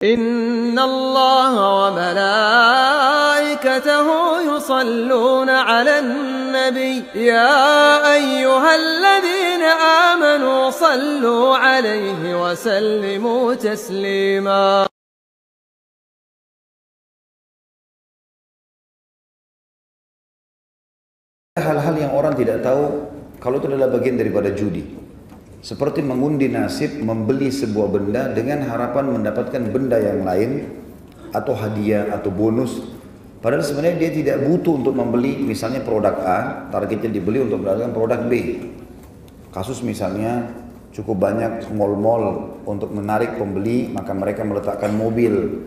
إن الله وملائكته يصلون على النبي يا أيها الذين آمنوا صلوا عليه وسلموا تسليما. Hal-hal yang orang tidak tahu kalau itu adalah bagian daripada judi. Seperti mengundi nasib, membeli sebuah benda dengan harapan mendapatkan benda yang lain atau hadiah atau bonus. Padahal sebenarnya dia tidak butuh untuk membeli misalnya produk A, targetnya dibeli untuk mendapatkan produk B. Kasus misalnya cukup banyak mal-mal untuk menarik pembeli, maka mereka meletakkan mobil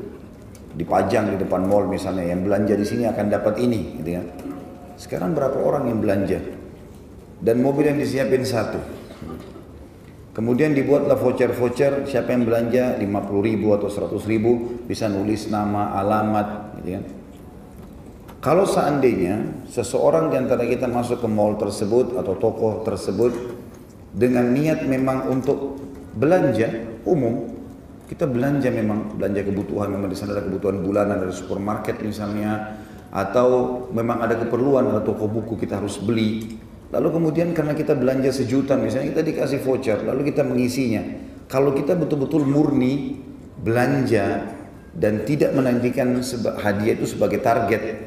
dipajang di depan mal misalnya, yang belanja di sini akan dapat ini, gitu kan. Sekarang berapa orang yang belanja? Dan mobil yang disiapin satu. Kemudian dibuatlah voucher-voucher, siapa yang belanja 50.000 atau 100.000 bisa nulis nama, alamat, gitu kan. Kalau seandainya seseorang di antara kita masuk ke mall tersebut atau toko tersebut dengan niat memang untuk belanja umum, kita belanja memang belanja kebutuhan, memang di sana ada kebutuhan bulanan dari supermarket misalnya, atau memang ada keperluan ada toko buku kita harus beli. Lalu kemudian karena kita belanja sejuta misalnya, kita dikasih voucher, lalu kita mengisinya. Kalau kita betul-betul murni belanja dan tidak menantikan hadiah itu sebagai target,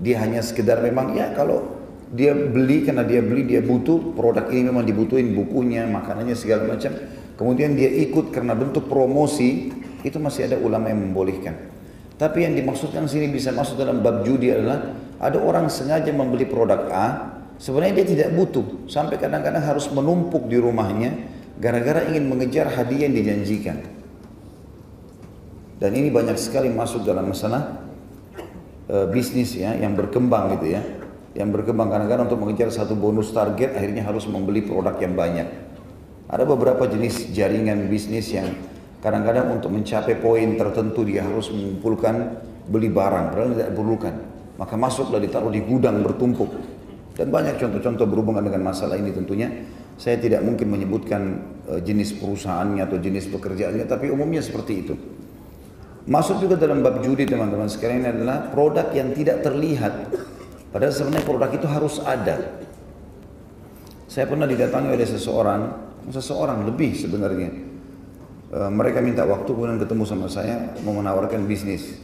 dia hanya sekedar memang ya kalau dia beli karena dia beli, dia butuh produk ini, memang dibutuhin bukunya, makanannya segala macam. Kemudian dia ikut karena bentuk promosi, itu masih ada ulama yang membolehkan. Tapi yang dimaksudkan sini bisa masuk dalam bab judi adalah ada orang sengaja membeli produk A, sebenarnya dia tidak butuh, sampai kadang-kadang harus menumpuk di rumahnya gara-gara ingin mengejar hadiah yang dijanjikan. Dan ini banyak sekali masuk dalam masalah bisnis ya, yang berkembang gitu ya. Yang berkembang kadang-kadang untuk mengejar satu bonus target, akhirnya harus membeli produk yang banyak. Ada beberapa jenis jaringan bisnis yang kadang-kadang untuk mencapai poin tertentu dia harus mengumpulkan beli barang, padahal tidak diperlukan. Maka masuklah ditaruh di gudang bertumpuk. Dan banyak contoh-contoh berhubungan dengan masalah ini tentunya. Saya tidak mungkin menyebutkan jenis perusahaannya atau jenis pekerjaannya, tapi umumnya seperti itu. Masuk juga dalam bab judi teman-teman sekalian adalah produk yang tidak terlihat. Padahal sebenarnya produk itu harus ada. Saya pernah didatangi oleh seseorang lebih sebenarnya. Mereka minta waktu kemudian ketemu sama saya mau menawarkan bisnis.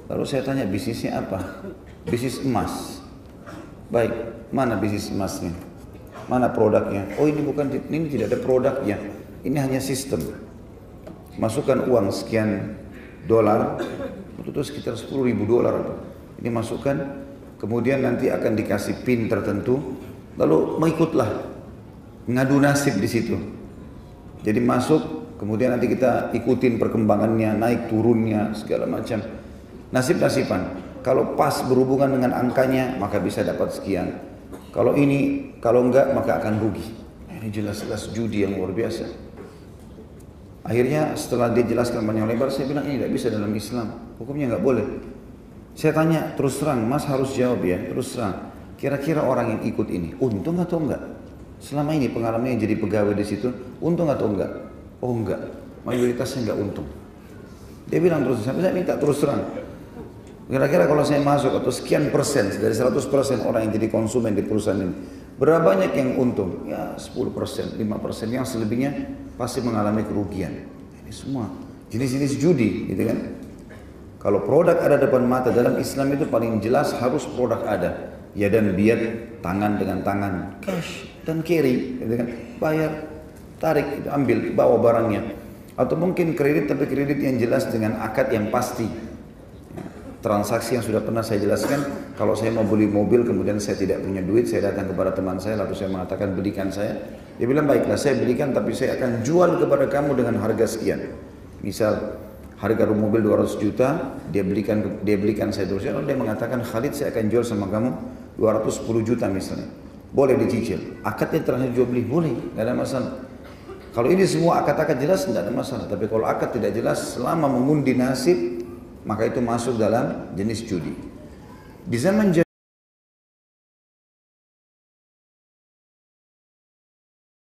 Lalu saya tanya bisnisnya apa? Bisnis emas. Baik, mana bisnis emasnya? Mana produknya? Oh ini tidak ada produknya. Ini hanya sistem. Masukkan uang sekian dolar, itu sekitar $10.000. Ini masukkan, kemudian nanti akan dikasih PIN tertentu, lalu mengikutlah, ngadu nasib di situ. Jadi masuk, kemudian nanti kita ikutin perkembangannya, naik turunnya, segala macam. Nasib-nasiban. Kalau pas berhubungan dengan angkanya, maka bisa dapat sekian. Kalau enggak, maka akan rugi. Ini jelas-jelas judi yang luar biasa. Akhirnya setelah dia jelaskan panjang lebar, saya bilang ini tidak bisa dalam Islam. Hukumnya enggak boleh. Saya tanya terus terang, Mas harus jawab ya, terus terang. Kira-kira orang yang ikut ini, untung atau enggak? Selama ini pengalamannya jadi pegawai di situ, untung atau enggak? Oh enggak, mayoritasnya enggak untung. Dia bilang terus, saya minta terus terang. Kira-kira kalau saya masuk atau sekian persen dari 100% orang yang jadi konsumen di perusahaan ini, berapa banyak yang untung? Ya 10%, 5%, yang selebihnya pasti mengalami kerugian. Ini semua jenis-jenis judi, gitu kan? Kalau produk ada depan mata dalam Islam itu paling jelas harus produk ada. Ya dan biar tangan dengan tangan, cash dan carry, gitu kan? Bayar, tarik, ambil, bawa barangnya. Atau mungkin kredit tapi kredit yang jelas dengan akad yang pasti. Transaksi yang sudah pernah saya jelaskan, kalau saya mau beli mobil kemudian saya tidak punya duit, saya datang kepada teman saya lalu saya mengatakan belikan saya. Dia bilang baiklah saya belikan tapi saya akan jual kepada kamu dengan harga sekian. Misal harga mobil 200 juta, dia belikan saya terus. Lalu dia mengatakan Khalid saya akan jual sama kamu 210 juta misalnya. Boleh dicicil. Akadnya terakhir jual beli boleh, tidak ada masalah. Kalau ini semua akad-akad jelas tidak ada masalah. Tapi kalau akad tidak jelas selama mengundi nasib, maka itu masuk dalam jenis judi. Di zaman